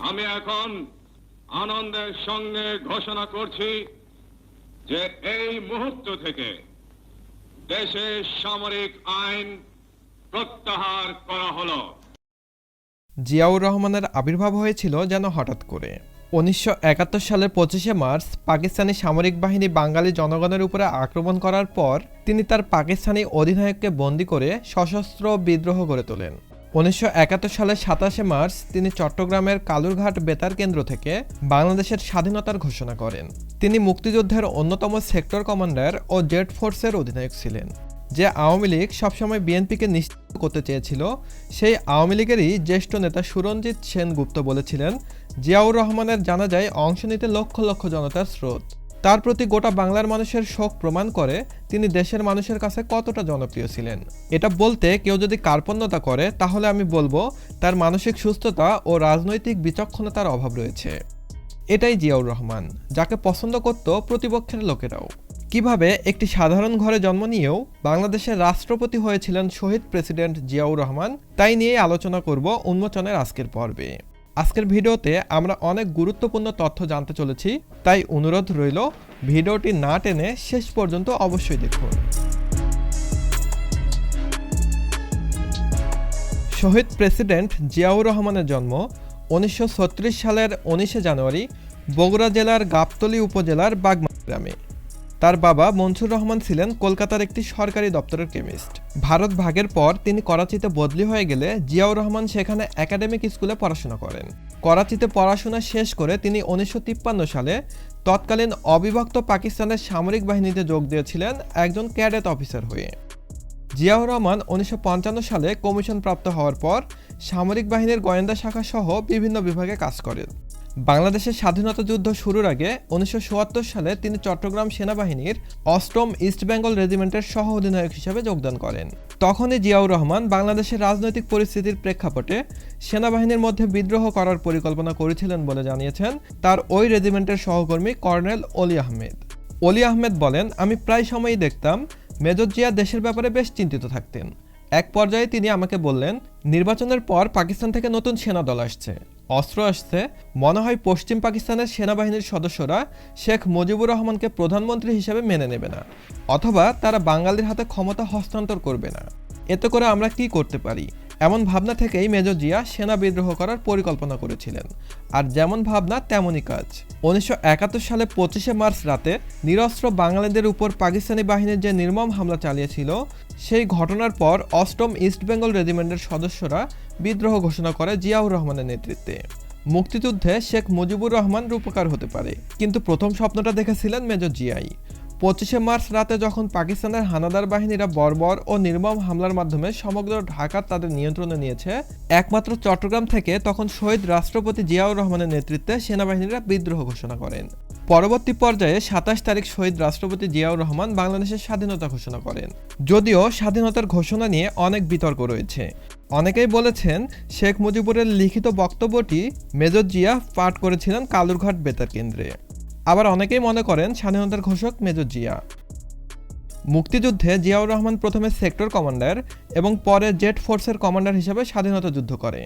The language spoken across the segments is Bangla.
আমি এখন আনন্দের সঙ্গে ঘোষণা করছি যে এই মুহূর্ত থেকে দেশের সামরিক আইন প্রত্যাহার করা হলো। জিয়াউর রহমানের আবির্ভাব হয়েছিল যেন হঠাৎ করে। 1971 সালের 25শে মার্চ পাকিস্তানি সামরিক বাহিনী বাঙালি জনগণের উপরে আক্রমণ করার পর তিনি তার পাকিস্তানি অধিনায়ককে বন্দী করে সশস্ত্র বিদ্রোহ গড়ে তোলেন। 1971 সালের 27শে মার্চ তিনি চট্টগ্রামের কালুরঘাট বেতার কেন্দ্র থেকে বাংলাদেশের স্বাধীনতার ঘোষণা করেন। তিনি মুক্তিযুদ্ধের অন্যতম সেক্টর কমান্ডার ও জেড ফোর্সের অধিনায়ক ছিলেন। যে আওয়ামী লীগ সবসময় বিএনপিকে নিশ্চিত করতে চেয়েছিল, সেই আওয়ামী লীগেরই জ্যেষ্ঠ নেতা সুরঞ্জিত সেনগুপ্ত বলেছিলেন, জিয়াউর রহমানের জানাজায় অংশ নিতে লক্ষ লক্ষ জনতার স্রোত। তার প্রতি গোটা বাংলার মানুষের শোক প্রমাণ করে তিনি দেশের মানুষের কাছে কতটা জনপ্রিয় ছিলেন। এটা বলতে কেউ যদি কার্পণ্যতা করে তাহলে আমি বলবো তার মানসিক সুস্থতা ও রাজনৈতিক বিচক্ষণতার অভাব রয়েছে। এটাই জিয়াউর রহমান, যাকে পছন্দ করত প্রতিপক্ষের লোকেরাও। কিভাবে একটি সাধারণ ঘরে জন্ম নিয়েও বাংলাদেশের রাষ্ট্রপতি হয়েছিলেন শহীদ প্রেসিডেন্ট জিয়াউর রহমান, তাই নিয়ে আলোচনা করব উন্মোচনের আজকের পর্বে। আজকের ভিডিওতে আমরা অনেক গুরুত্বপূর্ণ তথ্য জানতে চলেছি, তাই অনুরোধ রইল ভিডিওটি না টেনে শেষ পর্যন্ত অবশ্যই দেখুন। শহীদ প্রেসিডেন্ট জিয়াউর রহমানের জন্ম 1936 সালের 19শে জানুয়ারি বগুড়া জেলার গাবতলী উপজেলার বাগমারা গ্রামে। তার বাবা মনসুর রহমান ছিলেন কলকাতার একটি সরকারি দপ্তরের কেমিস্ট। ভারত ভাগের পর তিনি করাচিতে বদলি হয়ে গেলে জিয়াউর রহমান সেখানে একাডেমিক স্কুলে পড়াশোনা করেন। করাচিতে পড়াশোনা শেষ করে তিনি 1953 সালে তৎকালীন অবিভক্ত পাকিস্তানের সামরিক বাহিনীতে যোগ দিয়েছিলেন একজন ক্যাডেট অফিসার হয়ে। জিয়াউর রহমান 1955 সালে কমিশন প্রাপ্ত হওয়ার পর সামরিক বাহিনীর গোয়েন্দা শাখা সহ বিভিন্ন বিভাগে কাজ করেন। বাংলাদেশের স্বাধীনতা যুদ্ধ শুরুর আগে 1974 সালে তিনি চট্টগ্রাম সেনাবাহিনীর 8ম ইস্ট বেঙ্গল রেজিমেন্টের সহ অধিনায়ক হিসেবে যোগদান করেন। তখনই জিয়াউর রহমান বাংলাদেশের রাজনৈতিক পরিস্থিতির প্রেক্ষাপটে সেনাবাহিনীর মধ্যে বিদ্রোহ করার পরিকল্পনা করেছিলেন বলে জানিয়েছেন তার ওই রেজিমেন্টের সহকর্মী কর্নেল অলি আহমেদ। অলি আহমেদ বলেন, আমি প্রায় সময়ই দেখতাম মেজর জিয়া দেশের ব্যাপারে বেশ চিন্তিত থাকতেন। এক পর্যায়ে তিনি আমাকে বললেন, নির্বাচনের পর পাকিস্তান থেকে নতুন সেনা দল আসছে, অস্ত্র আসছে, মনে হয় পশ্চিম পাকিস্তানের সেনাবাহিনীর সদস্যরা শেখ মুজিবুর রহমানকে প্রধানমন্ত্রী হিসেবে মেনে নেবে না, অথবা তারা বাঙালির হাতে ক্ষমতা হস্তান্তর করবে না। এতে করে আমরা কি করতে পারি? এমন ভাবনা থেকেই মেজর জিয়া সেনা বিদ্রোহ করার পরিকল্পনা করেছিলেন। আর যেমন ভাবনা তেমনই কাজ। 1971 সালে 25শে মার্চ রাতে নিরস্ত্র বাঙালিদের উপর পাকিস্তানি বাহিনীর যে নির্মম হামলা চালিয়েছিল, সেই ঘটনার পর 8ম ইস্ট বেঙ্গল রেজিমেন্টের সদস্যরা বিদ্রোহ ঘোষণা করে জিয়াউর রহমানের নেতৃত্বে। মুক্তিযুদ্ধে শেখ মুজিবুর রহমান রূপকার হতে পারে, কিন্তু প্রথম স্বপ্নটা দেখেছিলেন মেজর জিয়াই। 25শে মার্চ রাতে যখন পাকিস্তানের হানাদার বাহিনীরা বর্বর ও নির্মম হামলার মাধ্যমে সমগ্র ঢাকা তাদের নিয়ন্ত্রণে নিয়েছে, একমাত্র চট্টগ্রাম থেকে তখন শহীদ রাষ্ট্রপতি জিয়াউর রহমানের নেতৃত্বে সেনাবাহিনীরা বিদ্রোহ ঘোষণা করেন। পরবর্তী পর্যায়ে 27 তারিখ শহীদ রাষ্ট্রপতি জিয়াউর রহমান বাংলাদেশের স্বাধীনতা ঘোষণা করেন। যদিও স্বাধীনতার ঘোষণা নিয়ে অনেক বিতর্ক রয়েছে। অনেকেই বলেছেন শেখ মুজিবুরের লিখিত বক্তব্যটি মেজর জিয়া পাঠ করেছিলেন কালুরঘাট বেতার কেন্দ্রে। আবার অনেকেই মনে করেন স্বাধীনতার ঘোষক মেজর জিয়া। মুক্তিযুদ্ধে জিয়াউর রহমান প্রথমে সেক্টর কমান্ডার এবং পরে জেড ফোর্সের কমান্ডার হিসেবে স্বাধীনতা যুদ্ধ করে।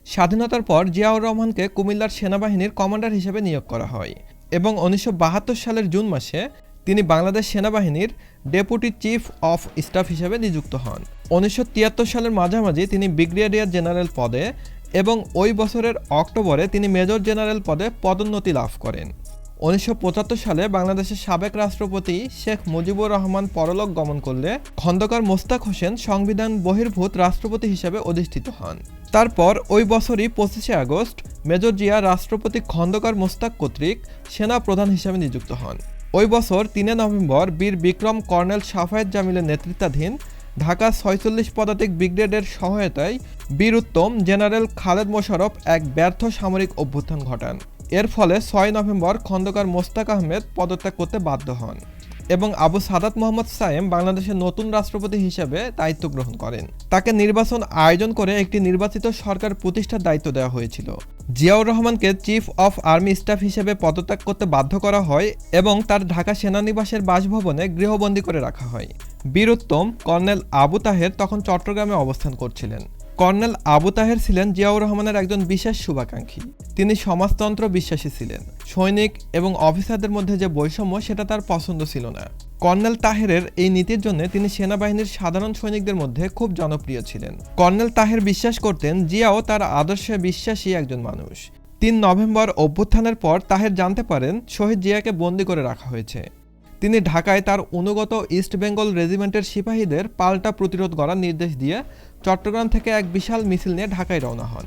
স্বাধীনতার পর জিয়াউর রহমানকে কুমিল্লার সেনাবাহিনীর কমান্ডার হিসেবে নিয়োগ করা হয় এবং 1972 সালের জুন মাসে তিনি বাংলাদেশ সেনাবাহিনীর ডেপুটি চিফ অফ স্টাফ হিসেবে নিযুক্ত হন। 1973 সালের মাঝামাঝি তিনি ব্রিগেডিয়ার জেনারেল পদে এবং ওই বছরের অক্টোবরে তিনি মেজর জেনারেল পদে পদোন্নতি লাভ করেন। 1975 সালে বাংলাদেশের সাবেক রাষ্ট্রপতি শেখ মুজিবুর রহমান পরলোক গমন করলে খন্দকার মোস্তাক হোসেন সংবিধান বহির্ভূত রাষ্ট্রপতি হিসেবে অধিষ্ঠিত হন। তারপর ওই বছরই 25শে আগস্ট মেজর জিয়া রাষ্ট্রপতি খন্দকার মোস্তাক কর্তৃক সেনা প্রধান হিসেবে নিযুক্ত হন। ওই বছর 3 নভেম্বর বীর বিক্রম কর্নেল শাফায়েত জামিলের নেতৃত্বাধীন ঢাকা 46 পদাতিক ব্রিগেডের সহায়তায় বীর উত্তম জেনারেল খালেদ মোশাররফ এক ব্যর্থ সামরিক অভ্যুত্থান ঘটান। এর ফলে 6 নভেম্বর খন্দকার মোস্তাক আহমেদ পদত্যাগ করতে বাধ্য হন এবং আবু সাদাত মোহাম্মদ সায়েম বাংলাদেশের নতুন রাষ্ট্রপতি হিসেবে দায়িত্ব গ্রহণ করেন। তাকে নির্বাচন আয়োজন করে একটি নির্বাচিত সরকার প্রতিষ্ঠার দায়িত্ব দেওয়া হয়েছিল। জিয়াউর রহমানকে চিফ অফ আর্মি স্টাফ হিসেবে পদত্যাগ করতে বাধ্য করা হয় এবং তার ঢাকা সেনানিবাসের বাসভবনে গৃহবন্দী করে রাখা হয়। বীর উত্তম কর্নেল আবু তাহের তখন চট্টগ্রামে অবস্থান করছিলেন। কর্নেল আবু তাহের ছিলেন জিয়াউর রহমানের একজন বিশেষ শুভাকাঙ্ক্ষী। তিনি সমাজতন্ত্র বিশ্বাসী ছিলেন। সৈনিক এবং অফিসারদের মধ্যে যে বৈষম্য সেটা তার পছন্দ ছিল না। কর্নেল তাহেরের এই নীতির জন্য তিনি সেনাবাহিনীর সাধারণ সৈনিকদের মধ্যে খুব জনপ্রিয় ছিলেন। কর্নেল তাহের বিশ্বাস করতেন জিয়াও তার আদর্শে বিশ্বাসী একজন মানুষ। ৩ নভেম্বর অভ্যুত্থানের পর তাহের জানতে পারেন শহীদ জিয়াকে বন্দী করে রাখা হয়েছে। তিনি ঢাকায় তার অনুগত ইস্ট বেঙ্গল রেজিমেন্টের সিপাহীদের পাল্টা প্রতিরোধ করার নির্দেশ দিয়ে চট্টগ্রাম থেকে এক বিশাল মিছিল নিয়ে ঢাকায় রওনা হন।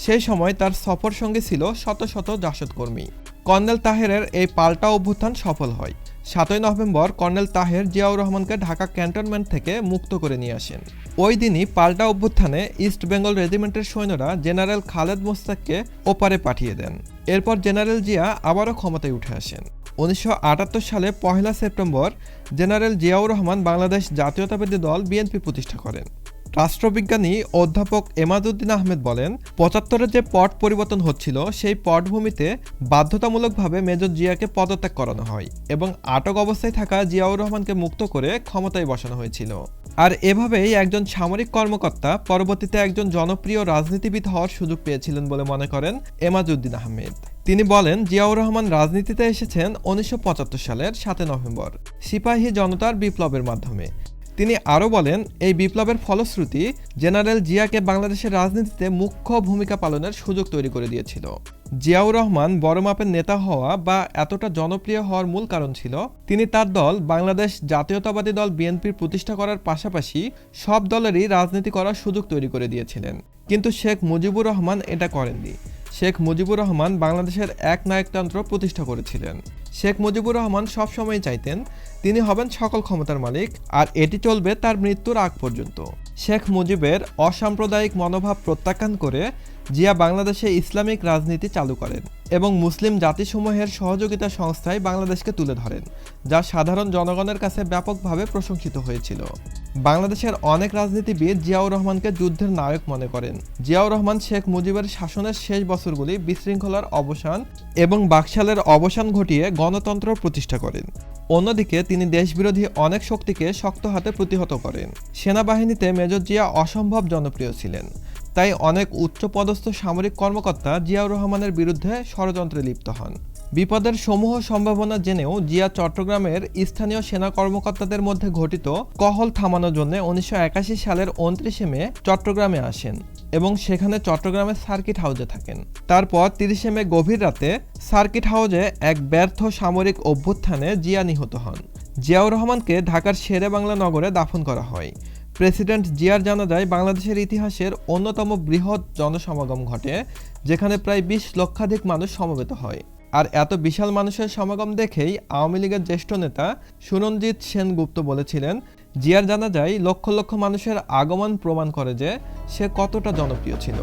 সেই সময় তার সফর সঙ্গে ছিল শত শত জাসদকর্মী। কর্নেল তাহেরের এই পাল্টা অভ্যুত্থান সফল হয়। ৭ নভেম্বর কর্নেল তাহের জিয়াউর রহমানকে ঢাকা ক্যান্টনমেন্ট থেকে মুক্ত করে নিয়ে আসেন। ওই দিনই পাল্টা অভ্যুত্থানে ইস্ট বেঙ্গল রেজিমেন্টের সৈন্যরা জেনারেল খালেদ মোস্তাককে ওপারে পাঠিয়ে দেন। এরপর জেনারেল জিয়া আবারও ক্ষমতায় উঠে আসেন। ১৯৭৮ সালে ১ সেপ্টেম্বর জেনারেল জিয়াউর রহমান বাংলাদেশ জাতীয়তাবাদী দল বিএনপি প্রতিষ্ঠা করেন। রাষ্ট্রবিজ্ঞানী অধ্যাপক এমাজউদ্দিন আহমেদ বলেন, ৭৫-এ যে পট পরিবর্তন হচ্ছিল সেই পটভূমিতে বাধ্যতামূলকভাবে মেজর জিয়াকে পদত্যাগ করানো হয় এবং আটক অবস্থায় থাকা জিয়াউর রহমানকে মুক্ত করে ক্ষমতায় বসানো হয়েছিল। আর এভাবেই একজন সামরিক কর্মকর্তা পরবর্তীতে একজন জনপ্রিয় রাজনীতিবিদ হওয়ার সুযোগ পেয়েছিলেন বলে মনে করেন এমাজউদ্দিন আহমেদ। তিনি বলেন, জিয়াউর রহমান রাজনীতিতে এসেছেন ১৯৭৫ সালের ৭ নভেম্বর সিপাহী জনতার বিপ্লবের মাধ্যমে। তিনি আরও বলেন, এই বিপ্লবের ফলশ্রুতি জেনারেল জিয়াকে বাংলাদেশের রাজনীতিতে মুখ্য ভূমিকা পালনের সুযোগ তৈরি করে দিয়েছিল। জিয়াউর রহমান বড় মাপের নেতা হওয়া বা এতটা জনপ্রিয় হওয়ার মূল কারণ ছিল তিনি তার দল বাংলাদেশ জাতীয়তাবাদী দল বিএনপির প্রতিষ্ঠা করার পাশাপাশি সব দলেরই রাজনীতি করার সুযোগ তৈরি করে দিয়েছিলেন। কিন্তু শেখ মুজিবুর রহমান এটা করেননি। শেখ মুজিবুর রহমান বাংলাদেশের এক নায়কতন্ত্র প্রতিষ্ঠা করেছিলেন। শেখ মুজিবুর রহমান সবসময় চাইতেন তিনি হবেন সকল ক্ষমতার মালিক, আর এটি চলবে তার মৃত্যুর আগ পর্যন্ত। শেখ মুজিবের অসাম্প্রদায়িক মনোভাব প্রত্যাখ্যান করে জিয়া বাংলাদেশে ইসলামিক রাজনীতি চালু করেন এবং মুসলিম জাতিসমূহের সহযোগিতা সংস্থায় বাংলাদেশকে তুলে ধরেন, যা সাধারণ জনগণের কাছে ব্যাপকভাবে প্রশংসিত হয়েছিল। বাংলাদেশের অনেক রাজনীতিবিদ জিয়াউর রহমানকে যুদ্ধের নায়ক মনে করেন। জিয়াউর রহমান শেখ মুজিবের শাসনের শেষ বছরগুলি বিশৃঙ্খলার অবসান এবং বাকশালের অবসান ঘটিয়ে গণতন্ত্র প্রতিষ্ঠা করেন। অন্যদিকে তিনি দেশবিরোধী অনেক শক্তিকে শক্ত হাতে প্রতিহত করেন। সেনাবাহিনীতে মেজর জিয়া অসম্ভব জনপ্রিয় ছিলেন, তাই অনেক উচ্চপদস্থ সামরিক কর্মকর্তা জিয়াউর রহমানের বিরুদ্ধে ষড়যন্ত্রে লিপ্ত হন। বিপদের সমূহ সম্ভাবনা জেনেও জিয়া চট্টগ্রামের স্থানীয় সেনা কর্মকর্তাদের মধ্যে ঘটিত কহল থামানোর জন্য ১৯৮১ সালের ২৯ মে চট্টগ্রামে আসেন এবং সেখানে চট্টগ্রামের সার্কিট হাউসে থাকেন। তারপর ৩০ মে গভীর রাতে সার্কিট হাউসে এক ব্যর্থ সামরিক অভ্যুত্থানে জিয়া নিহত হন। জিয়াউর রহমানকে ঢাকার শেরেবাংলা নগরে দাফন করা হয়। প্রেসিডেন্ট জিয়ার জানাজায় বাংলাদেশের ইতিহাসের অন্যতম বৃহৎ জনসমাগম ঘটে, যেখানে প্রায় ২০ লক্ষাধিক মানুষ সমবেত হয়। আর এত বিশাল মানুষের সমাগম দেখেই আওয়ামী লীগের জ্যেষ্ঠ নেতা সুরঞ্জিত সেনগুপ্ত বলেছিলেন, জিয়ার জানাজায় লক্ষ লক্ষ মানুষের আগমন প্রমাণ করে যে সে কতটা জনপ্রিয় ছিল।